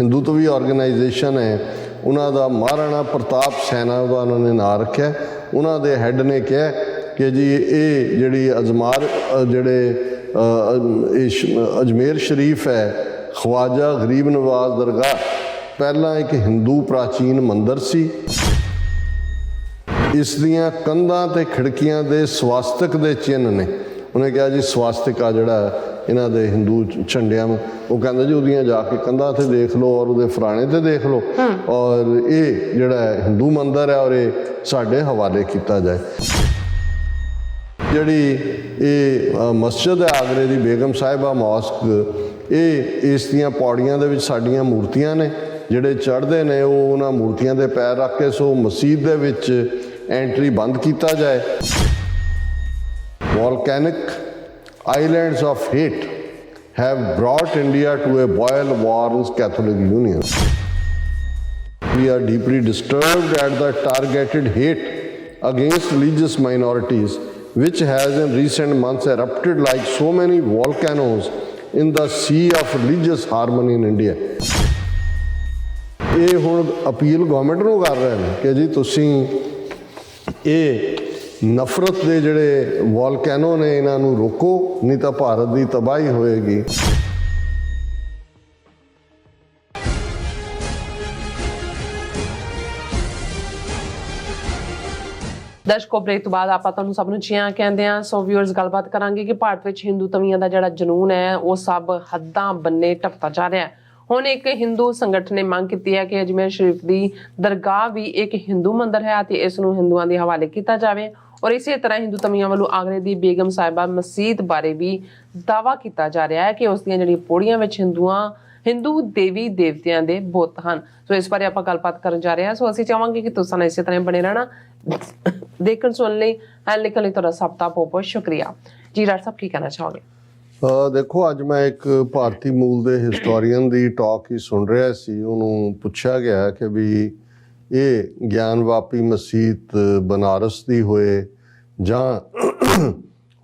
ਹਿੰਦੂਤਵੀ organisation ਹੈ ਉਹਨਾਂ ਦਾ ਮਹਾਰਾਣਾ ਪ੍ਰਤਾਪ ਸੈਨਾ ਦਾ ਉਹਨਾਂ ਨੇ ਨਾਂ ਰੱਖਿਆ। ਉਹਨਾਂ ਦੇ ਹੈੱਡ ਨੇ ਕਿਹਾ ਕਿ ਜੀ ਇਹ ਜਿਹੜੀ ਅਜਮੇਰ ਸ਼ਰੀਫ ਹੈ ਖਵਾਜਾ ਗਰੀਬ ਨਵਾਜ਼ ਦਰਗਾਹ ਪਹਿਲਾਂ ਇੱਕ ਹਿੰਦੂ ਪ੍ਰਾਚੀਨ ਮੰਦਰ ਸੀ। ਇਸ ਦੀਆਂ ਕੰਧਾਂ ਤੇ ਖਿੜਕੀਆਂ ਦੇ ਸਵਾਸਤਿਕ ਦੇ ਚਿੰਨ੍ਹ ਨੇ। ਉਹਨੇ ਕਿਹਾ ਜੀ ਸਵਾਸਤਿਕਾ ਜਿਹੜਾ ਇਹਨਾਂ ਦੇ ਹਿੰਦੂ ਝੰਡਿਆਂ ਨੂੰ, ਉਹ ਕਹਿੰਦਾ ਜੀ ਉਹਦੀਆਂ ਜਾ ਕੇ ਕੰਧਾਂ 'ਤੇ ਦੇਖ ਲਓ ਔਰ ਉਹਦੇ ਫਰਾਣੇ 'ਤੇ ਦੇਖ ਲਓ ਔਰ ਇਹ ਜਿਹੜਾ ਹਿੰਦੂ ਮੰਦਰ ਹੈ ਔਰ ਇਹ ਸਾਡੇ ਹਵਾਲੇ ਕੀਤਾ ਜਾਏ। ਜਿਹੜੀ ਇਹ ਮਸਜਿਦ ਹੈ ਆਗਰੇ ਦੀ ਬੇਗਮ ਸਾਹਿਬਾ ਮੌਸਕ, ਇਹ ਇਸ ਦੀਆਂ ਪੌੜੀਆਂ ਦੇ ਵਿੱਚ ਸਾਡੀਆਂ ਮੂਰਤੀਆਂ ਨੇ। ਜਿਹੜੇ ਚੜ੍ਹਦੇ ਨੇ ਉਹ ਉਹਨਾਂ ਮੂਰਤੀਆਂ ਦੇ ਪੈਰ ਰੱਖ ਕੇ ਸੋ ਮਸਜਿਦ ਦੇ ਵਿੱਚ ਐਂਟਰੀ ਬੰਦ ਕੀਤਾ ਜਾਏ। Volcanic islands of hate have brought India to a boil war with Catholic Union. We are deeply disturbed at the targeted hate against religious minorities, which has in recent months erupted like so many volcanoes in the sea of religious harmony in India. ਇਹ ਹੁਣ appeal government ਨੂੰ ਕਰ ਰਹੇ ਨੇ ਕਿ ਜੀ ਤੁਸੀਂ ਇਹ ਨਫ਼ਰਤ ਦੇ ਜਿਹੜੇ ਵੋਲਕੈਨੋ ਨੇ ਇਹਨਾਂ ਨੂੰ ਰੋਕੋ, ਨਹੀਂ ਤਾਂ ਭਾਰਤ ਦੀ ਤਬਾਹੀ ਹੋਏਗੀ। ਦਰਸ਼ਕੋ, ਬ੍ਰੇਕ ਤੋਂ ਬਾਅਦ ਆਪਾਂ ਤੁਹਾਨੂੰ ਸਭ ਨੂੰ ਜੀਆਂ ਕਹਿੰਦੇ ਹਾਂ। ਸੋ ਵਿਊਅਰਸ, ਗੱਲਬਾਤ ਕਰਾਂਗੇ ਕਿ ਭਾਰਤ ਵਿੱਚ ਹਿੰਦੂ ਤਵੀਆਂ ਦਾ ਜਿਹੜਾ ਜਨੂਨ ਹੈ ਉਹ ਸਭ ਹੱਦਾਂ ਬੰਨੇ ਟੱਪਦਾ ਜਾ ਰਿਹਾ ਹੈ। ਹੁਣ ਇੱਕ ਹਿੰਦੂ ਸੰਗਠਨ ਨੇ ਮੰਗ ਕੀਤੀ ਹੈ ਕਿ ਅਜਮੇਰ ਸ਼ਰੀਫ ਦੀ ਦਰਗਾਹ ਵੀ ਇੱਕ ਹਿੰਦੂ ਮੰਦਰ ਹੈ ਅਤੇ ਇਸ ਨੂੰ ਹਿੰਦੂਆਂ ਦੇ ਹਵਾਲੇ ਕੀਤਾ ਜਾਵੇ। ਔਰ ਇਸੇ ਤਰ੍ਹਾਂ ਹਿੰਦੂ ਤਵੀਆਂ ਵੱਲੋਂ ਆਗਰੇ ਦੀ ਬੇਗਮ ਸਾਹਿਬਾ ਮਸਜਿਦ ਬਾਰੇ ਵੀ ਦਾਅਵਾ ਕੀਤਾ ਜਾ ਰਿਹਾ ਹੈ ਕਿ ਉਸ ਦੀਆਂ ਜਿਹੜੀਆਂ ਪੌੜੀਆਂ ਵਿੱਚ ਹਿੰਦੂ ਦੇਵੀ ਦੇਵਤਿਆਂ ਦੇ ਬੁੱਤ ਹਨ। ਸੋ ਇਸ ਬਾਰੇ ਆਪਾਂ ਗੱਲਬਾਤ ਕਰਨ ਜਾ ਰਹੇ ਹਾਂ। ਸੋ ਅਸੀਂ ਚਾਹਾਂਗੇ ਕਿ ਤੁਸੀਂ ਇਸੇ ਤਰ੍ਹਾਂ ਬਣੇ ਰਹਿਣਾ। ਦੇਖਣ ਸੁਣਨ ਲਈ ਐਂਡ ਲਿਖਣ ਲਈ ਤੁਹਾਡਾ ਸਭ ਦਾ ਬਹੁਤ ਬਹੁਤ ਸ਼ੁਕਰੀਆ ਜੀ। ਡਾਕਟਰ ਸਾਹਿਬ, ਕੀ ਕਹਿਣਾ ਚਾਹੋਗੇ? ਦੇਖੋ, ਅੱਜ ਮੈਂ ਇੱਕ ਭਾਰਤੀ ਮੂਲ ਦੇ ਹਿਸਟੋਰੀਅਨ ਦੀ ਟਾਕ ਹੀ ਸੁਣ ਰਿਹਾ ਸੀ। ਉਹਨੂੰ ਪੁੱਛਿਆ ਗਿਆ ਕਿ ਵੀ ਇਹ ਗਿਆਨਵਾਪੀ ਮਸਜਿਦ ਬਨਾਰਸ ਦੀ ਹੋਏ ਜਾਂ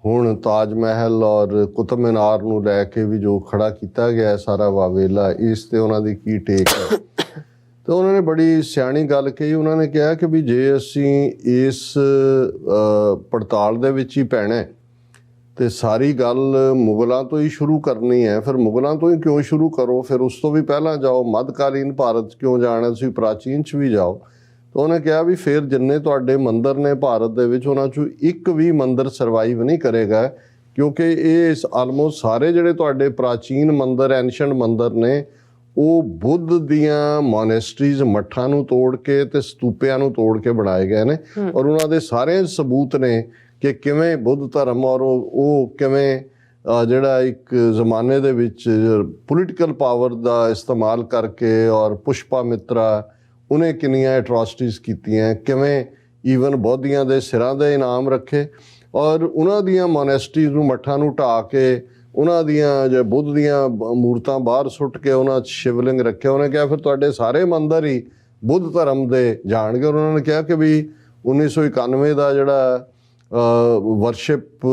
ਹੁਣ ਤਾਜ ਮਹਿਲ ਔਰ ਕੁਤਬ ਮੀਨਾਰ ਨੂੰ ਲੈ ਕੇ ਵੀ ਜੋ ਖੜਾ ਕੀਤਾ ਗਿਆ ਸਾਰਾ ਵਾਵੇਲਾ, ਇਸ 'ਤੇ ਉਹਨਾਂ ਦੀ ਕੀ ਟੇਕ ਹੈ। ਤਾਂ ਉਹਨਾਂ ਨੇ ਬੜੀ ਸਿਆਣੀ ਗੱਲ ਕਹੀ। ਉਹਨਾਂ ਨੇ ਕਿਹਾ ਕਿ ਵੀ ਜੇ ਅਸੀਂ ਇਸ ਪੜਤਾਲ ਦੇ ਵਿੱਚ ਹੀ ਪੈਣਾ ਤੇ ਸਾਰੀ ਗੱਲ ਮੁਗਲਾਂ ਤੋਂ ਹੀ ਸ਼ੁਰੂ ਕਰਨੀ ਹੈ, ਫਿਰ ਮੁਗਲਾਂ ਤੋਂ ਹੀ ਕਿਉਂ ਸ਼ੁਰੂ ਕਰੋ, ਫਿਰ ਉਸ ਤੋਂ ਵੀ ਪਹਿਲਾਂ ਜਾਓ, ਮੱਧਕਾਲੀਨ ਭਾਰਤ 'ਚ ਕਿਉਂ ਜਾਣਾ, ਤੁਸੀਂ ਪ੍ਰਾਚੀਨ 'ਚ ਵੀ ਜਾਓ। ਤਾਂ ਉਹਨੇ ਕਿਹਾ ਵੀ ਫਿਰ ਜਿੰਨੇ ਤੁਹਾਡੇ ਮੰਦਰ ਨੇ ਭਾਰਤ ਦੇ ਵਿੱਚ, ਉਹਨਾਂ 'ਚੋਂ ਇੱਕ ਵੀ ਮੰਦਰ ਸਰਵਾਈਵ ਨਹੀਂ ਕਰੇਗਾ, ਕਿਉਂਕਿ ਇਹ ਆਲਮੋਸਟ ਸਾਰੇ ਜਿਹੜੇ ਤੁਹਾਡੇ ਪ੍ਰਾਚੀਨ ਮੰਦਰ, ਐਨਸ਼ੀਅੰਟ ਮੰਦਰ ਨੇ, ਉਹ ਬੁੱਧ ਦੀਆਂ ਮੋਨੈਸਟਰੀਜ਼, ਮੱਠਾਂ ਨੂੰ ਤੋੜ ਕੇ ਤੇ ਸਤੂਪਿਆਂ ਨੂੰ ਤੋੜ ਕੇ ਬਣਾਏ ਗਏ ਨੇ। ਔਰ ਉਹਨਾਂ ਦੇ ਸਾਰੇ ਸਬੂਤ ਨੇ ਕਿ ਕਿਵੇਂ ਬੁੱਧ ਧਰਮ ਔਰ ਉਹ ਕਿਵੇਂ ਜਿਹੜਾ ਇੱਕ ਜ਼ਮਾਨੇ ਦੇ ਵਿੱਚ ਪੋਲੀਟੀਕਲ ਪਾਵਰ ਦਾ ਇਸਤੇਮਾਲ ਕਰਕੇ ਔਰ ਪੁਸ਼ਪਾ ਮਿੱਤਰਾ ਉਹਨੇ ਕਿੰਨੀਆਂ ਐਟਰੋਸਿਟੀਜ਼ ਕੀਤੀਆਂ, ਕਿਵੇਂ ਈਵਨ ਬੋਧੀਆਂ ਦੇ ਸਿਰਾਂ ਦੇ ਇਨਾਮ ਰੱਖੇ ਔਰ ਉਹਨਾਂ ਦੀਆਂ ਮੋਨੈਸਟਰੀਜ਼ ਨੂੰ, ਮੱਠਾਂ ਨੂੰ ਢਾਹ ਕੇ ਉਹਨਾਂ ਦੀਆਂ ਜੇ ਬੁੱਧ ਦੀਆਂ ਮੂਰਤਾਂ ਬਾਹਰ ਸੁੱਟ ਕੇ ਉਹਨਾਂ 'ਚ ਸ਼ਿਵਲਿੰਗ ਰੱਖਿਆ। ਉਹਨੇ ਕਿਹਾ ਫਿਰ ਤੁਹਾਡੇ ਸਾਰੇ ਮੰਦਰ ਹੀ ਬੁੱਧ ਧਰਮ ਦੇ ਜਾਣਗੇ। ਉਹਨਾਂ ਨੇ ਕਿਹਾ ਕਿ ਵੀ 1991 ਦਾ ਜਿਹੜਾ ਵਰਸ਼ਿਪ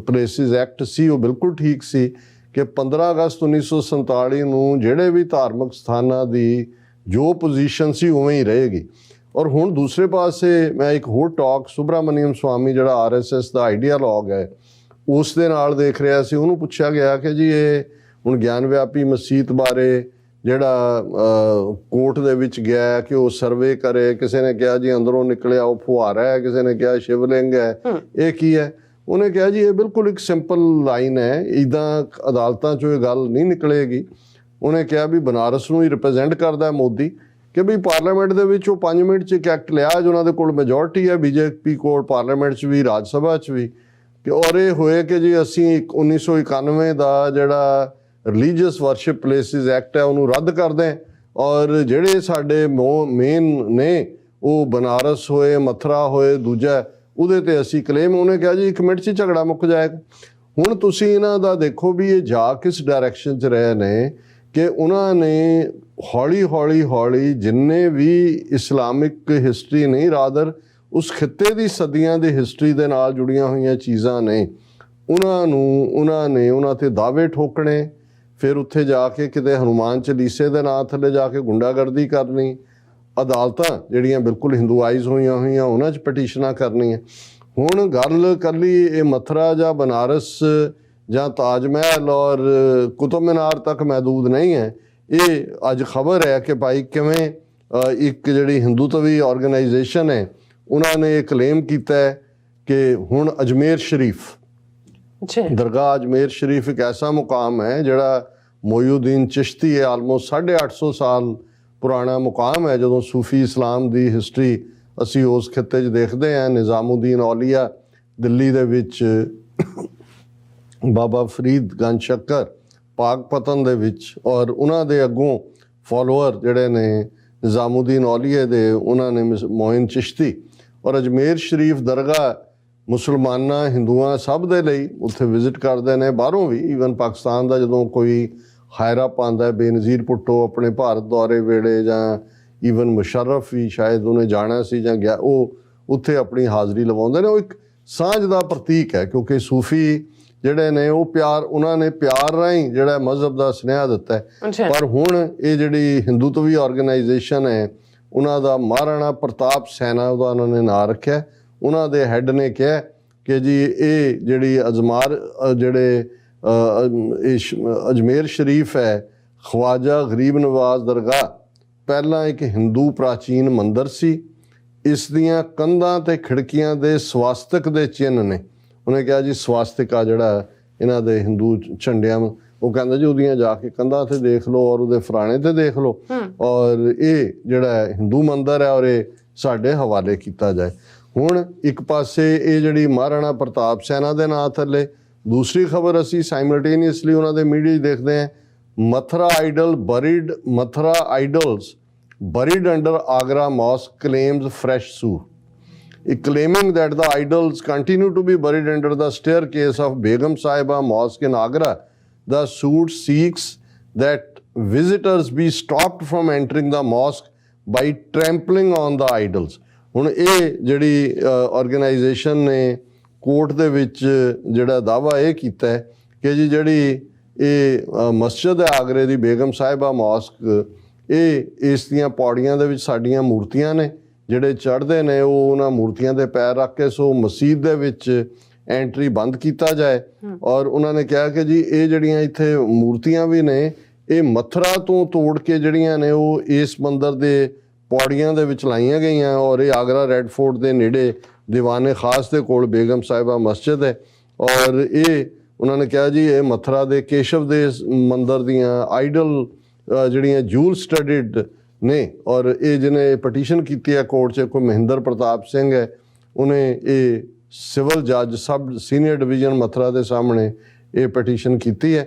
ਪਲੇਸਿਸ ਐਕਟ ਸੀ ਉਹ ਬਿਲਕੁਲ ਠੀਕ ਸੀ ਕਿ 15 ਅਗਸਤ 1947 ਨੂੰ ਜਿਹੜੇ ਵੀ ਧਾਰਮਿਕ ਸਥਾਨਾਂ ਦੀ ਜੋ ਪੋਜੀਸ਼ਨ ਸੀ ਉਵੇਂ ਹੀ ਰਹੇਗੀ। ਔਰ ਹੁਣ ਦੂਸਰੇ ਪਾਸੇ ਮੈਂ ਇੱਕ ਹੋਰ ਟਾਕ ਸੁਬਰਾਮਨੀਅਮ ਸਵਾਮੀ ਜਿਹੜਾ RSS ਦਾ ਆਈਡੀਆਲੋਗ ਹੈ ਉਸ ਦੇ ਨਾਲ ਦੇਖ ਰਿਹਾ ਸੀ। ਉਹਨੂੰ ਪੁੱਛਿਆ ਗਿਆ ਕਿ ਜੀ ਇਹ ਹੁਣ ਗਿਆਨਵਿਆਪੀ ਮਸਜਿਦ ਬਾਰੇ ਜਿਹੜਾ ਕੋਰਟ ਦੇ ਵਿੱਚ ਗਿਆ ਕਿ ਉਹ ਸਰਵੇ ਕਰੇ, ਕਿਸੇ ਨੇ ਕਿਹਾ ਜੀ ਅੰਦਰੋਂ ਨਿਕਲਿਆ ਉਹ ਫੁਹਾਰਾ ਹੈ, ਕਿਸੇ ਨੇ ਕਿਹਾ ਸ਼ਿਵਲਿੰਗ ਹੈ, ਇਹ ਕੀ ਹੈ? ਉਹਨੇ ਕਿਹਾ ਜੀ ਇਹ ਬਿਲਕੁਲ ਇੱਕ ਸਿੰਪਲ ਲਾਈਨ ਹੈ, ਇੱਦਾਂ ਅਦਾਲਤਾਂ 'ਚੋਂ ਇਹ ਗੱਲ ਨਹੀਂ ਨਿਕਲੇਗੀ। ਉਹਨੇ ਕਿਹਾ ਵੀ ਬਨਾਰਸ ਨੂੰ ਹੀ ਰਿਪਰੈਜ਼ੈਂਟ ਕਰਦਾ ਮੋਦੀ ਕਿ ਵੀ ਪਾਰਲੀਮੈਂਟ ਦੇ ਵਿੱਚ ਉਹ 5 ਮਿੰਟ 'ਚ ਇੱਕ ਐਕਟ ਲਿਆ, ਉਹਨਾਂ ਦੇ ਕੋਲ ਮੈਜੋਰਟੀ ਹੈ BJP ਕੋਲ, ਪਾਰਲੀਮੈਂਟ 'ਚ ਵੀ ਰਾਜ ਸਭਾ 'ਚ ਵੀ, ਕਿ ਔਰ ਇਹ ਹੋਏ ਕਿ ਜੀ ਅਸੀਂ 1991 ਦਾ ਜਿਹੜਾ ਰਿਲੀਜੀਅਸ ਵਰਸ਼ਿਪ ਪਲੇਸਿਸ ਐਕਟ ਹੈ ਉਹਨੂੰ ਰੱਦ ਕਰਦੇ ਔਰ ਜਿਹੜੇ ਸਾਡੇ ਮੇਨ ਨੇ ਉਹ ਬਨਾਰਸ ਹੋਏ, ਮਥੁਰਾ ਹੋਏ, ਦੂਜਾ ਉਹਦੇ 'ਤੇ ਅਸੀਂ ਕਲੇਮ। ਉਹਨੇ ਕਿਹਾ ਜੀ 1 ਮਿੰਟ 'ਚ ਝਗੜਾ ਮੁੱਕ ਜਾਏਗਾ। ਹੁਣ ਤੁਸੀਂ ਇਹਨਾਂ ਦਾ ਦੇਖੋ ਵੀ ਇਹ ਜਾ ਕਿਸ ਡਾਇਰੈਕਸ਼ਨ 'ਚ ਰਹੇ ਨੇ ਕਿ ਉਹਨਾਂ ਨੇ ਹੌਲੀ ਜਿੰਨੇ ਵੀ ਇਸਲਾਮਿਕ ਹਿਸਟਰੀ ਨਹੀਂ, ਰਾਦਰ ਉਸ ਖਿੱਤੇ ਦੀ ਸਦੀਆਂ ਦੀ ਹਿਸਟਰੀ ਦੇ ਨਾਲ ਜੁੜੀਆਂ ਹੋਈਆਂ ਚੀਜ਼ਾਂ ਨੇ, ਉਹਨਾਂ ਨੇ ਉਹਨਾਂ 'ਤੇ ਦਾਅਵੇ ਠੋਕਣੇ, ਫਿਰ ਉੱਥੇ ਜਾ ਕੇ ਕਿਤੇ ਹਨੂਮਾਨ ਚਾਲੀਸੇ ਦੇ ਨਾਂ ਥੱਲੇ ਜਾ ਕੇ ਗੁੰਡਾਗਰਦੀ ਕਰਨੀ, ਅਦਾਲਤਾਂ ਜਿਹੜੀਆਂ ਬਿਲਕੁਲ ਹਿੰਦੂਆਈਜ਼ ਹੋਈਆਂ ਉਹਨਾਂ 'ਚ ਪਟੀਸ਼ਨਾਂ ਕਰਨੀਆਂ। ਹੁਣ ਗੱਲ ਇਕੱਲੀ ਇਹ ਮਥੁਰਾ ਜਾਂ ਬਨਾਰਸ ਜਾਂ ਤਾਜ ਮਹਿਲ ਔਰ ਕੁਤਬ ਮੀਨਾਰ ਤੱਕ ਮਹਿਦੂਦ ਨਹੀਂ ਹੈ। ਇਹ ਅੱਜ ਖਬਰ ਹੈ ਕਿ ਭਾਈ ਕਿਵੇਂ ਇੱਕ ਜਿਹੜੀ ਹਿੰਦੂਤਵੀ ਆਰਗੇਨਾਈਜੇਸ਼ਨ ਹੈ ਉਹਨਾਂ ਨੇ ਇਹ ਕਲੇਮ ਕੀਤਾ ਹੈ ਕਿ ਹੁਣ ਅਜਮੇਰ ਸ਼ਰੀਫ ਦਰਗਾਹ, ਅਜਮੇਰ ਸ਼ਰੀਫ ਇੱਕ ਐਸਾ ਮੁਕਾਮ ਹੈ ਜਿਹੜਾ ਮੋਇਉਦੀਨ ਚਿਸ਼ਤੀ ਹੈ, ਆਲਮੋਸਟ 850 ਸਾਲ ਪੁਰਾਣਾ ਮੁਕਾਮ ਹੈ। ਜਦੋਂ ਸੂਫੀ ਇਸਲਾਮ ਦੀ ਹਿਸਟਰੀ ਅਸੀਂ ਉਸ ਖਿੱਤੇ 'ਚ ਦੇਖਦੇ ਹਾਂ, ਨਿਜ਼ਾਮੁਦੀਨ ਔਲੀਆ ਦਿੱਲੀ ਦੇ ਵਿੱਚ, ਬਾਬਾ ਫਰੀਦ ਗੰਜ ਸ਼ੱਕਰ ਪਾਕਪਤਨ ਦੇ ਵਿੱਚ, ਔਰ ਉਹਨਾਂ ਦੇ ਅੱਗੋਂ ਫੋਲੋਅਰ ਜਿਹੜੇ ਨੇ ਨਿਜ਼ਾਮੁਦੀਨ ਔਲੀਏ ਦੇ, ਉਹਨਾਂ ਨੇ ਮੋਇਨ ਚਿਸ਼ਤੀ। ਔਰ ਅਜਮੇਰ ਸ਼ਰੀਫ ਦਰਗਾਹ ਮੁਸਲਮਾਨਾਂ, ਹਿੰਦੂਆਂ ਸਭ ਦੇ ਲਈ ਉੱਥੇ ਵਿਜ਼ਿਟ ਕਰਦੇ ਨੇ, ਬਾਹਰੋਂ ਵੀ। ਈਵਨ ਪਾਕਿਸਤਾਨ ਦਾ ਜਦੋਂ ਕੋਈ ਹਾਇਰਾ ਪਾਉਂਦਾ, ਬੇਨਜ਼ੀਰ ਭੁੱਟੋ ਆਪਣੇ ਭਾਰਤ ਦੌਰੇ ਵੇਲੇ, ਜਾਂ ਈਵਨ ਮੁਸ਼ਰਫ ਵੀ ਸ਼ਾਇਦ ਉਹਨੇ ਜਾਣਾ ਸੀ ਜਾਂ ਗਿਆ, ਉਹ ਉੱਥੇ ਆਪਣੀ ਹਾਜ਼ਰੀ ਲਵਾਉਂਦੇ ਨੇ। ਉਹ ਇੱਕ ਸਾਂਝ ਦਾ ਪ੍ਰਤੀਕ ਹੈ, ਕਿਉਂਕਿ ਸੂਫੀ ਜਿਹੜੇ ਨੇ ਉਹ ਪਿਆਰ, ਉਹਨਾਂ ਨੇ ਪਿਆਰ ਰਾਹੀਂ ਜਿਹੜਾ ਮਜ਼ਹਬ ਦਾ ਸੁਨੇਹਾ ਦਿੱਤਾ ਹੈ। ਪਰ ਹੁਣ ਇਹ ਜਿਹੜੀ ਹਿੰਦੂਤਵੀ ਆਰਗੇਨਾਈਜੇਸ਼ਨ ਹੈ, ਉਹਨਾਂ ਦਾ ਮਹਾਰਾਣਾ ਪ੍ਰਤਾਪ ਸੈਨਾ ਉਹਦਾ ਉਹਨਾਂ ਨੇ ਨਾਂ ਰੱਖਿਆ। ਉਹਨਾਂ ਦੇ ਹੈੱਡ ਨੇ ਕਿਹਾ ਕਿ ਜੀ ਇਹ ਜਿਹੜੀ ਅਜਮੇਰ ਸ਼ਰੀਫ ਹੈ, ਖਵਾਜਾ ਗਰੀਬ ਨਵਾਜ਼ ਦਰਗਾਹ ਪਹਿਲਾਂ ਇੱਕ ਹਿੰਦੂ ਪ੍ਰਾਚੀਨ ਮੰਦਰ ਸੀ। ਇਸ ਦੀਆਂ ਕੰਧਾਂ ਤੇ ਖਿੜਕੀਆਂ ਦੇ ਸਵਾਸਤਿਕ ਦੇ ਚਿੰਨ੍ਹ ਨੇ। ਉਹਨੇ ਕਿਹਾ ਜੀ ਸਵਾਸਤਿਕਾ ਜਿਹੜਾ ਇਹਨਾਂ ਦੇ ਹਿੰਦੂ ਝੰਡਿਆਂ, ਉਹ ਕਹਿੰਦਾ ਜੀ ਉਹਦੀਆਂ ਜਾ ਕੇ ਕੰਧਾਂ ਤੇ ਦੇਖ ਲਓ ਔਰ ਉਹਦੇ ਫਰਾਣੇ ਤੇ ਦੇਖ ਲਓ, ਔਰ ਇਹ ਜਿਹੜਾ ਹਿੰਦੂ ਮੰਦਰ ਹੈ ਔਰ ਇਹ ਸਾਡੇ ਹਵਾਲੇ ਕੀਤਾ ਜਾਏ। ਹੁਣ ਇੱਕ ਪਾਸੇ ਇਹ ਜਿਹੜੀ ਮਹਾਰਾਣਾ ਪ੍ਰਤਾਪ ਸੈਨਾ ਦੇ ਨਾਂ ਥੱਲੇ, ਦੂਸਰੀ ਖਬਰ ਅਸੀਂ ਸਾਈਮਲਟੇਨੀਅਸਲੀ ਉਹਨਾਂ ਦੇ ਮੀਡੀਆ 'ਚ ਦੇਖਦੇ ਹਾਂ, Mathura ਆਈਡਲਸ buried under Agra mosque claims fresh suit. Claiming that the idols continue to be buried under the staircase of Begum Sahiba Mosque in Agra, the suit seeks that visitors be stopped from entering the mosque by trampling on the idols. ਹੁਣ ਇਹ ਜਿਹੜੀ organisation ਨੇ court ਦੇ ਵਿੱਚ ਜਿਹੜਾ ਦਾਅਵਾ ਇਹ ਕੀਤਾ ਹੈ ਕਿ ਜੀ ਜਿਹੜੀ ਇਹ ਮਸਜਿਦ ਹੈ ਆਗਰੇ ਦੀ ਬੇਗਮ ਸਾਹਿਬਾ ਮੌਸਕ, ਇਹ ਇਸ ਦੀਆਂ ਪੌੜੀਆਂ ਦੇ ਵਿੱਚ ਸਾਡੀਆਂ ਮੂਰਤੀਆਂ ਨੇ, ਜਿਹੜੇ ਚੜ੍ਹਦੇ ਨੇ ਉਹ ਉਹਨਾਂ ਮੂਰਤੀਆਂ ਦੇ ਪੈਰ ਰੱਖ ਕੇ, ਸੋ ਮਸਜਿਦ ਦੇ ਵਿੱਚ ਐਂਟਰੀ ਬੰਦ ਕੀਤਾ ਜਾਏ। ਔਰ ਉਹਨਾਂ ਨੇ ਕਿਹਾ ਕਿ ਜੀ ਇਹ ਜਿਹੜੀਆਂ ਇੱਥੇ ਮੂਰਤੀਆਂ ਵੀ ਨੇ, ਇਹ ਮਥੁਰਾ ਤੋਂ ਤੋੜ ਕੇ ਜਿਹੜੀਆਂ ਨੇ ਉਹ ਇਸ ਮੰਦਰ ਦੇ ਪੌੜੀਆਂ ਦੇ ਵਿੱਚ ਲਾਈਆਂ ਗਈਆਂ, ਔਰ ਇਹ ਆਗਰਾ ਰੈੱਡ ਫੋਰਟ ਦੇ ਨੇੜੇ ਦੀਵਾਨੇ ਖਾਸ ਦੇ ਕੋਲ ਬੇਗਮ ਸਾਹਿਬਾ ਮਸਜਿਦ ਹੈ। ਔਰ ਇਹ ਉਹਨਾਂ ਨੇ ਕਿਹਾ ਜੀ ਇਹ ਮਥੁਰਾ ਦੇ ਕੇਸ਼ਵ ਦੇ ਮੰਦਰ ਦੀਆਂ ਆਈਡਲ ਜਿਹੜੀਆਂ ਜੂਲ ਸਟੱਡੀਡ ਨੇ। ਔਰ ਇਹ ਜਿਹਨੇ ਪਟੀਸ਼ਨ ਕੀਤੀ ਹੈ ਕੋਰਟ 'ਚ, ਕੋਈ ਮਹਿੰਦਰ ਪ੍ਰਤਾਪ ਸਿੰਘ ਹੈ, ਉਹਨੇ ਇਹ ਸਿਵਲ ਜੱਜ ਸਬ ਸੀਨੀਅਰ ਡਿਵੀਜ਼ਨ ਮਥੁਰਾ ਦੇ ਸਾਹਮਣੇ ਇਹ ਪਟੀਸ਼ਨ ਕੀਤੀ ਹੈ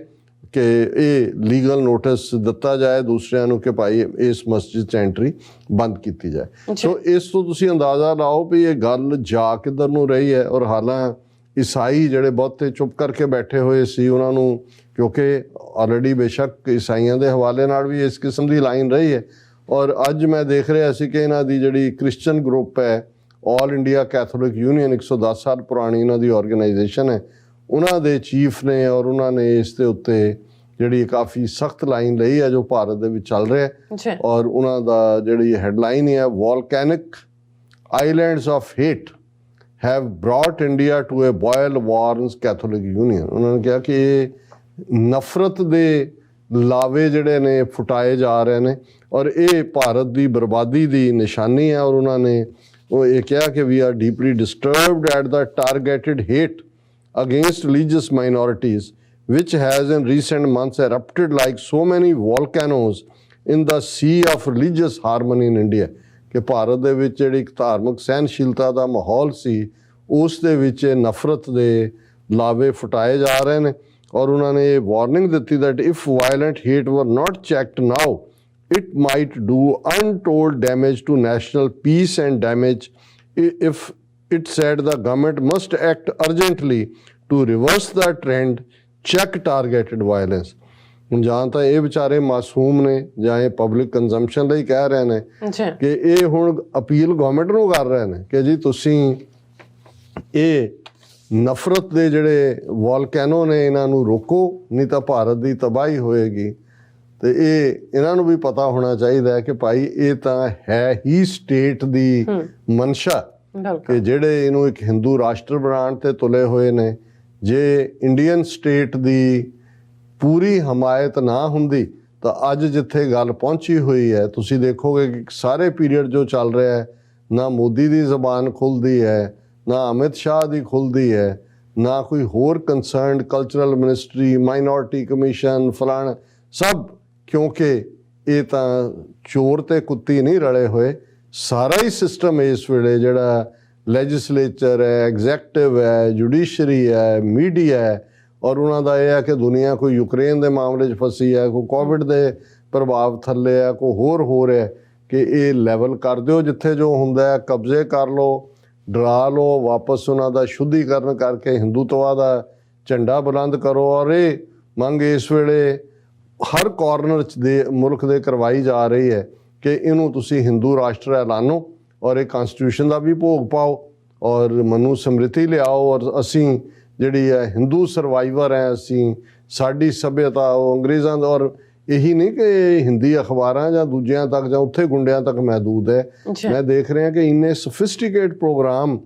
ਕਿ ਇਹ ਲੀਗਲ ਨੋਟਿਸ ਦਿੱਤਾ ਜਾਏ ਦੂਸਰਿਆਂ ਨੂੰ ਕਿ ਭਾਈ ਇਸ ਮਸਜਿਦ 'ਚ ਐਂਟਰੀ ਬੰਦ ਕੀਤੀ ਜਾਏ। ਸੋ ਇਸ ਤੋਂ ਤੁਸੀਂ ਅੰਦਾਜ਼ਾ ਲਾਓ ਵੀ ਇਹ ਗੱਲ ਜਾ ਕਿੱਧਰ ਨੂੰ ਰਹੀ ਹੈ। ਔਰ ਹਾਲਾਂ ਈਸਾਈ ਜਿਹੜੇ ਬਹੁਤੇ ਚੁੱਪ ਕਰਕੇ ਬੈਠੇ ਹੋਏ ਸੀ, ਉਹਨਾਂ ਨੂੰ, ਕਿਉਂਕਿ ਆਲਰੇਡੀ ਬੇਸ਼ੱਕ ਈਸਾਈਆਂ ਦੇ ਹਵਾਲੇ ਨਾਲ ਵੀ ਇਸ ਕਿਸਮ ਦੀ ਲਾਈਨ ਰਹੀ ਹੈ। ਔਰ ਅੱਜ ਮੈਂ ਦੇਖ ਰਿਹਾ ਸੀ ਕਿ ਇਹਨਾਂ ਦੀ ਜਿਹੜੀ ਕ੍ਰਿਸਚਨ ਗਰੁੱਪ ਹੈ, ਆਲ ਇੰਡੀਆ ਕੈਥੋਲਿਕ ਯੂਨੀਅਨ, 110 ਸਾਲ ਪੁਰਾਣੀ ਇਹਨਾਂ ਦੀ ਆਰਗੇਨਾਈਜੇਸ਼ਨ ਹੈ, ਉਹਨਾਂ ਦੇ ਚੀਫ ਨੇ, ਔਰ ਉਹਨਾਂ ਨੇ ਇਸ ਦੇ ਉੱਤੇ ਜਿਹੜੀ ਕਾਫੀ ਸਖਤ ਲਾਈਨ ਲਈ ਹੈ ਜੋ ਭਾਰਤ ਦੇ ਵਿੱਚ ਚੱਲ ਰਿਹਾ ਹੈ। ਔਰ ਉਹਨਾਂ ਦਾ ਜਿਹੜੀ ਹੈਡਲਾਈਨ ਹੈ, volcanic islands of hate have brought India to a boil, warns Catholic Union. ਉਹਨਾਂ ਨੇ ਕਿਹਾ ਕਿ ਇਹ ਨਫ਼ਰਤ ਦੇ ਲਾਵੇ ਜਿਹੜੇ ਨੇ ਫੁਟਾਏ ਜਾ ਰਹੇ ਨੇ ਔਰ ਇਹ ਭਾਰਤ ਦੀ ਬਰਬਾਦੀ ਦੀ ਨਿਸ਼ਾਨੀ ਹੈ। ਔਰ ਉਹਨਾਂ ਨੇ ਉਹ ਇਹ ਕਿਹਾ ਕਿ we are deeply disturbed at the targeted hate against religious minorities which has in recent months erupted like so many volcanoes in the sea of religious harmony in India. ਕਿ ਭਾਰਤ ਦੇ ਵਿੱਚ ਜਿਹੜੀ ਇੱਕ ਧਾਰਮਿਕ ਸਹਿਨਸ਼ੀਲਤਾ ਦਾ ਮਾਹੌਲ ਸੀ, ਉਸ ਦੇ ਵਿੱਚ ਨਫ਼ਰਤ ਦੇ ਲਾਵੇ ਫੁਟਾਏ ਜਾ ਰਹੇ ਨੇ। ਔਰ ਉਹਨਾਂ ਨੇ ਇਹ ਵਾਰਨਿੰਗ ਦਿੱਤੀ that if violent hate were not checked now, it might do untold damage to national peace and damage. If it said the government must act urgently to reverse the trend, check targeted violence. ਹੁਣ ਜਾਂ ਤਾਂ ਇਹ ਵਿਚਾਰੇ ਮਾਸੂਮ ਨੇ ਜਾਂ ਇਹ public consumption ਲਈ ਕਹਿ ਰਹੇ ਨੇ ਕਿ ਇਹ ਹੁਣ ਅਪੀਲ ਗਵਰਨਮੈਂਟ ਨੂੰ ਕਰ ਰਹੇ ਨੇ ਕਿ ਜੀ ਤੁਸੀਂ ਇਹ ਨਫ਼ਰਤ ਦੇ ਜਿਹੜੇ ਵੋਲਕੈਨੋ ਨੇ ਇਹਨਾਂ ਨੂੰ ਰੋਕੋ, ਨਹੀਂ ਤਾਂ ਭਾਰਤ ਦੀ ਤਬਾਹੀ ਹੋਏਗੀ। ਤੇ ਇਹਨਾਂ ਨੂੰ ਵੀ ਪਤਾ ਹੋਣਾ ਚਾਹੀਦਾ ਹੈ ਕਿ ਭਾਈ ਇਹ ਤਾਂ ਹੈ ਹੀ ਸਟੇਟ ਦੀ ਮਨਸ਼ਾ ਕਿ ਜਿਹੜੇ ਇਹਨੂੰ ਇੱਕ ਹਿੰਦੂ ਰਾਸ਼ਟਰ ਬਣਾਉਣ ਤੇ ਤੁਲੇ ਹੋਏ ਨੇ। ਜੇ ਇੰਡੀਅਨ ਸਟੇਟ ਦੀ ਪੂਰੀ ਹਮਾਇਤ ਨਾ ਹੁੰਦੀ ਤਾਂ ਅੱਜ ਜਿੱਥੇ ਗੱਲ ਪਹੁੰਚੀ ਹੋਈ ਹੈ, ਤੁਸੀਂ ਦੇਖੋਗੇ ਕਿ ਸਾਰੇ ਪੀਰੀਅਡ ਜੋ ਚੱਲ ਰਿਹਾ ਹੈ, ਨਾ ਮੋਦੀ ਦੀ ਜ਼ਬਾਨ ਖੁੱਲ੍ਹਦੀ ਹੈ, ਨਾ ਅਮਿਤ ਸ਼ਾਹ ਦੀ ਖੁੱਲ੍ਹਦੀ ਹੈ, ਨਾ ਕੋਈ ਹੋਰ concerned cultural ministry, minority commission, ਫਲਾਣਾ ਸਭ, ਕਿਉਂਕਿ ਇਹ ਤਾਂ ਚੋਰ ਤੇ ਕੁੱਤੀ ਨਹੀਂ ਰਲੇ ਹੋਏ। ਸਾਰਾ ਹੀ ਸਿਸਟਮ ਇਸ ਵੇਲੇ ਜਿਹੜਾ ਲੈਜਿਸਲੇਚਰ ਹੈ, ਐਗਜ਼ੈਕਟਿਵ ਹੈ, ਜੁਡੀਸ਼ਰੀ ਹੈ, ਮੀਡੀਆ ਹੈ, ਔਰ ਉਹਨਾਂ ਦਾ ਇਹ ਹੈ ਕਿ ਦੁਨੀਆ ਕੋਈ ਯੂਕਰੇਨ ਦੇ ਮਾਮਲੇ 'ਚ ਫਸੀ ਹੈ, ਕੋਈ ਕੋਵਿਡ ਦੇ ਪ੍ਰਭਾਵ ਥੱਲੇ ਹੈ, ਕੋਈ ਹੋਰ ਹੋ ਰਿਹਾ ਕਿ ਇਹ ਲੈਵਲ ਕਰ ਦਿਓ ਜਿੱਥੇ ਜੋ ਹੁੰਦਾ ਹੈ, ਕਬਜ਼ੇ ਕਰ ਲਓ, ਡਰਾ ਲਓ, ਵਾਪਸ ਉਹਨਾਂ ਦਾ ਸ਼ੁੱਧੀਕਰਨ ਕਰਕੇ ਹਿੰਦੂਤਵਾ ਦਾ ਝੰਡਾ ਬੁਲੰਦ ਕਰੋ। ਔਰ ਇਹ ਮੰਗ ਇਸ ਵੇਲੇ ਹਰ ਕਾਰਨਰ 'ਚ ਦੇ ਮੁਲਕ ਦੇ ਕਰਵਾਈ ਜਾ ਰਹੀ ਹੈ ਕਿ ਇਹਨੂੰ ਤੁਸੀਂ ਹਿੰਦੂ ਰਾਸ਼ਟਰ ਐਲਾਨੋ ਔਰ ਇਹ ਕਨਸਟੀਟਿਊਸ਼ਨ ਦਾ ਵੀ ਭੋਗ ਪਾਓ ਔਰ ਮਨੂ ਸਮ੍ਰਿਤੀ ਲਿਆਓ। ਔਰ ਅਸੀਂ ਜਿਹੜੀ ਹੈ ਹਿੰਦੂ ਸਰਵਾਈਵਰ ਹੈ, ਅਸੀਂ ਸਾਡੀ ਸੱਭਿਅਤਾ ਉਹ ਅੰਗਰੇਜ਼ਾਂ ਦਾ, ਔਰ ਇਹੀ ਨਹੀਂ ਕਿ ਹਿੰਦੀ ਅਖਬਾਰਾਂ ਜਾਂ ਦੂਜਿਆਂ ਤੱਕ ਜਾਂ ਉੱਥੇ ਗੁੰਡਿਆਂ ਤੱਕ ਮਹਿਦੂਦ ਹੈ। ਮੈਂ ਦੇਖ ਰਿਹਾ ਕਿ ਇੰਨੇ ਸੋਫਿਸਟੀਕੇਟ ਪ੍ਰੋਗਰਾਮ,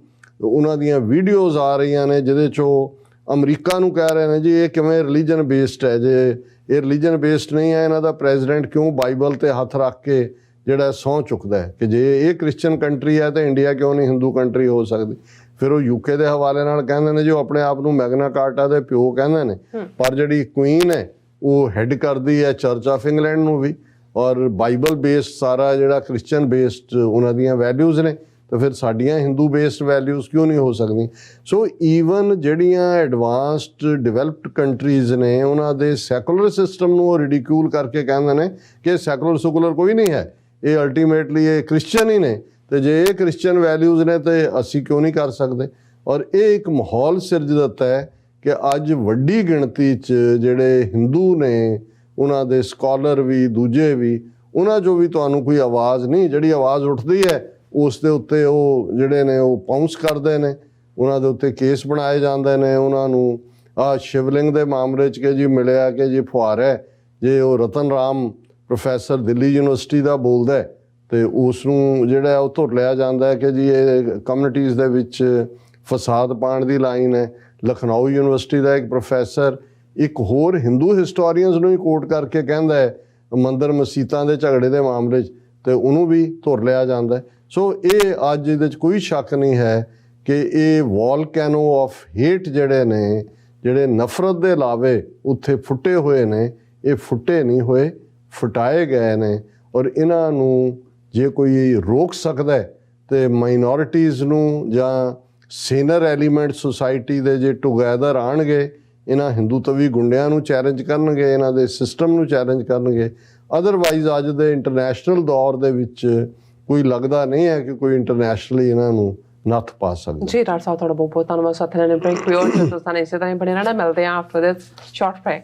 ਉਹਨਾਂ ਦੀਆਂ ਵੀਡੀਓਜ਼ ਆ ਰਹੀਆਂ ਨੇ ਜਿਹਦੇ 'ਚੋਂ ਅਮਰੀਕਾ ਨੂੰ ਕਹਿ ਰਹੇ ਨੇ ਜੀ ਇਹ ਕਿਵੇਂ ਰਿਲੀਜਨ ਬੇਸਡ ਹੈ। ਜੇ ਇਹ ਰਿਲੀਜਨ ਬੇਸਡ ਨਹੀਂ ਹੈ, ਇਹਨਾਂ ਦਾ ਪ੍ਰੈਜ਼ੀਡੈਂਟ ਕਿਉਂ ਬਾਈਬਲ ਤੇ ਹੱਥ ਰੱਖ ਕੇ ਜਿਹੜਾ ਸਹੁੰ ਚੁੱਕਦਾ ਹੈ ਕਿ ਜੇ ਇਹ ਕ੍ਰਿਸਚਨ ਕੰਟਰੀ ਹੈ ਤਾਂ ਇੰਡੀਆ ਕਿਉਂ ਨਹੀਂ ਹਿੰਦੂ ਕੰਟਰੀ ਹੋ ਸਕਦੀ। ਫਿਰ ਉਹ ਯੂਕੇ ਦੇ ਹਵਾਲੇ ਨਾਲ ਕਹਿੰਦੇ ਨੇ ਜੋ ਆਪਣੇ ਆਪ ਨੂੰ ਮੈਗਨਾ ਕਾਰਟਾ ਦੇ ਪਿਓ ਕਹਿੰਦੇ ਨੇ, ਪਰ ਜਿਹੜੀ ਕੁਈਨ ਹੈ ਉਹ ਹੈਡ ਕਰਦੀ ਹੈ ਚਰਚ ਆਫ ਇੰਗਲੈਂਡ ਨੂੰ ਵੀ, ਔਰ ਬਾਈਬਲ ਬੇਸਡ ਸਾਰਾ ਜਿਹੜਾ ਕ੍ਰਿਸਚਨ ਬੇਸਡ ਉਹਨਾਂ ਦੀਆਂ ਵੈਲਿਊਜ਼ ਨੇ, ਤਾਂ ਫਿਰ ਸਾਡੀਆਂ ਹਿੰਦੂ ਬੇਸਡ ਵੈਲਿਊਜ਼ ਕਿਉਂ ਨਹੀਂ ਹੋ ਸਕਦੀਆਂ। ਸੋ ਈਵਨ ਜਿਹੜੀਆਂ ਐਡਵਾਂਸਡ ਡਿਵੈਲਪਡ ਕੰਟਰੀਜ਼ ਨੇ ਉਹਨਾਂ ਦੇ ਸੈਕੂਲਰ ਸਿਸਟਮ ਨੂੰ ਉਹ ਰਿਡੀਕਿਊਲ ਕਰਕੇ ਕਹਿੰਦੇ ਨੇ ਕਿ ਸੈਕੂਲਰ ਸੈਕੂਲਰ ਕੋਈ ਨਹੀਂ ਹੈ, ਇਹ ਅਲਟੀਮੇਟਲੀ ਇਹ ਕ੍ਰਿਸਚਨ ਹੀ ਨੇ, ਤੇ ਜੇ ਇਹ ਕ੍ਰਿਸਚਨ ਵੈਲਿਊਜ਼ ਨੇ ਤੇ ਅਸੀਂ ਕਿਉਂ ਨਹੀਂ ਕਰ ਸਕਦੇ। ਔਰ ਇਹ ਇੱਕ ਮਾਹੌਲ ਸਿਰਜ ਦਿੱਤਾ ਹੈ ਕਿ ਅੱਜ ਵੱਡੀ ਗਿਣਤੀ 'ਚ ਜਿਹੜੇ ਹਿੰਦੂ ਨੇ, ਉਹਨਾਂ ਦੇ ਸਕਾਲਰ ਵੀ, ਦੂਜੇ ਵੀ, ਉਹਨਾਂ 'ਚੋਂ ਵੀ ਤੁਹਾਨੂੰ ਕੋਈ ਆਵਾਜ਼ ਨਹੀਂ, ਜਿਹੜੀ ਆਵਾਜ਼ ਉੱਠਦੀ ਹੈ ਉਸ ਦੇ ਉੱਤੇ ਉਹ ਜਿਹੜੇ ਨੇ ਉਹ ਪਾਉਂਸ ਕਰਦੇ ਨੇ, ਉਹਨਾਂ ਦੇ ਉੱਤੇ ਕੇਸ ਬਣਾਏ ਜਾਂਦੇ ਨੇ। ਉਹਨਾਂ ਨੂੰ ਸ਼ਿਵਲਿੰਗ ਦੇ ਮਾਮਲੇ 'ਚ ਕਿ ਜੀ ਮਿਲਿਆ ਕਿ ਜੀ ਫੁਹਾਰ ਹੈ, ਜੇ ਉਹ ਰਤਨ ਰਾਮ ਪ੍ਰੋਫੈਸਰ ਦਿੱਲੀ ਯੂਨੀਵਰਸਿਟੀ ਦਾ ਬੋਲਦਾ ਤੇ ਉਸ ਨੂੰ ਜਿਹੜਾ ਉਹ ਧੁਰ ਲਿਆ ਜਾਂਦਾ ਹੈ ਕਿ ਜੀ ਇਹ ਕਮਿਊਨਿਟੀਜ਼ ਦੇ ਵਿੱਚ ਫਸਾਦ ਪਾਉਣ ਦੀ ਲਾਈਨ ਹੈ। ਲਖਨਊ ਯੂਨੀਵਰਸਿਟੀ ਦਾ ਇੱਕ ਪ੍ਰੋਫੈਸਰ ਇੱਕ ਹੋਰ ਹਿੰਦੂ ਹਿਸਟੋਰੀਅਨਸ ਨੂੰ ਹੀ ਕੋਟ ਕਰਕੇ ਕਹਿੰਦਾ ਹੈ ਮੰਦਰ ਮਸੀਤਾਂ ਦੇ ਝਗੜੇ ਦੇ ਮਾਮਲੇ 'ਚ, ਤੇ ਉਹਨੂੰ ਵੀ ਧੁਰ ਲਿਆ ਜਾਂਦਾ। ਸੋ ਇਹ ਅੱਜ ਇਹਦੇ 'ਚ ਕੋਈ ਸ਼ੱਕ ਨਹੀਂ ਹੈ ਕਿ ਇਹ ਵੋਲਕੈਨੋ ਆਫ ਹੇਟ ਜਿਹੜੇ ਨੇ, ਜਿਹੜੇ ਨਫ਼ਰਤ ਦੇ ਲਾਵੇ ਉੱਥੇ ਫੁੱਟੇ ਹੋਏ ਨੇ, ਇਹ ਫੁੱਟੇ ਨਹੀਂ ਹੋਏ, ਫੁਟਾਏ ਗਏ ਨੇ। ਔਰ ਇਹਨਾਂ ਨੂੰ ਜੇ ਕੋਈ ਰੋਕ ਸਕਦਾ ਤੇ ਮਾਈਨੋਰਿਟੀਜ਼ ਨੂੰ ਜਾਂ ਸੀਨੀਅਰ ਐਲੀਮੈਂਟ ਸੁਸਾਇਟੀ ਦੇ ਜੇ ਟੁਗੈਦਰ ਆਉਣਗੇ, ਇਹਨਾਂ ਹਿੰਦੂਤਵੀ ਗੁੰਡਿਆਂ ਨੂੰ ਚੈਲੰਜ ਕਰਨਗੇ, ਇਹਨਾਂ ਦੇ ਸਿਸਟਮ ਨੂੰ ਚੈਲੰਜ ਕਰਨਗੇ। ਅਦਰਵਾਈਜ਼ ਅੱਜ ਦੇ ਇੰਟਰਨੈਸ਼ਨਲ ਦੌਰ ਦੇ ਵਿੱਚ ਕੋਈ ਲੱਗਦਾ ਨਹੀਂ ਹੈ ਕਿ ਕੋਈ ਇੰਟਰਨੈਸ਼ਨਲੀ ਇਹਨਾਂ ਨੂੰ ਨੱਥ ਪਾ ਸਕਦਾ। ਜੀ ਡਾਕਟਰ ਸਾਹਿਬ, ਤੁਹਾਡਾ ਬਹੁਤ ਬਹੁਤ ਧੰਨਵਾਦ। ਸਾਥੀਆਂ ਨੇ ਬ੍ਰੇਕ ਪਿਓਰ ਤੁਸੀਂ ਇਸੇ ਤਰ੍ਹਾਂ ਹੀ ਬਣੇ ਰਹਿਣਾ। ਮਿਲਦੇ ਹਾਂ ਆਫਟਰ ਦਿਸ ਸ਼ਾਰਟ ਬ੍ਰੇਕ।